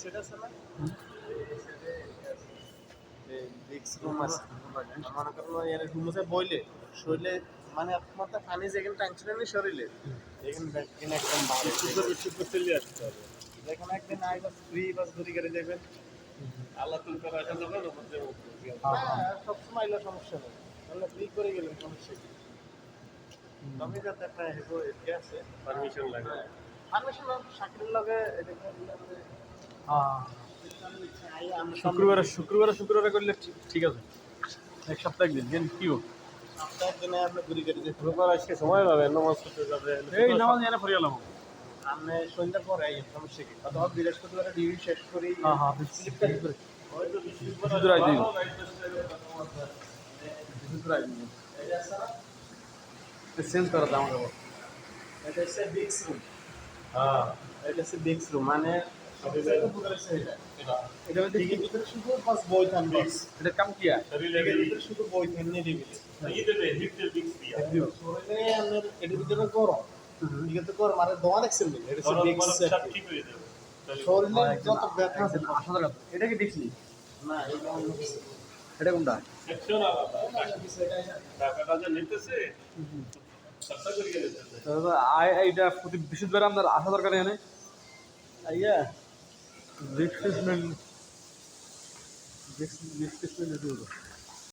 set আছে না ডিক্স রুম আছে মনে করেন এর রুমে বইলে শরীরে মানে আপনার তো পানি যেখানে টানছিলেন শরীরে এখানে দেখেন একদম ভালো শুদ্ধ চলে আসতে হবে যেখানে একদিন আই বাস ফ্রি বাস ঘুরি করে যাবেন আল্লাহ তুমি করে আসা যাবে না মধ্যে সবসময় এলো সমস্যা নেই তাহলে ফ্রি করে গেলেন সমস্যা কি আমি যাতে একটা হেবো এতে আছে পারমিশন লাগে পারমিশন শাকিরের লগে শুক্রবারে করলে ঠিক আছে এক সপ্তাহ একদিন দিন কি হোক সপ্তাহ দিনে আপনি ঘুরি করে যে শুক্রবার আজকে সময় পাবে নামাজ পড়তে যাবে এই নামাজ এনে ফরিয়ে এলাম আমি সন্ধ্যার পরে আই সমস্যা কি অথবা বৃহস্পতিবারে ডিউটি শেষ করি হ্যাঁ হয়তো বৃহস্পতিবার দিন চেঞ্জ করা দাম দেবো এটা হচ্ছে বিক্স রুম হ্যাঁ এটা হচ্ছে বিক্স রুম মানে এটা টিকিট ভিতরে শুধু বাস বই থাকবে এটা কাম কি টিকিট ভিতরে শুধু বই থাকবে দিবি এই দেবে হিটের বিক্স দিয়া শরীরে আপনার এর ভিতরে গরম ঠিক আছে গরম আর দোয়া দেখছেন এটা হচ্ছে বিক্স সব ঠিক হয়ে যাবে শরীরে যত ব্যথা আছে আসলে এটা কি দেখলি না এটা অন্য কিছু এটা কোনটা সেকশন আলাদা টাকাটা যে নিতেছে সস্তা করে গেলে এইটা প্রতি বৃহস্পতিবার আপনার আসা দরকার এখানে আইয়া রিপ্লেসমেন্ট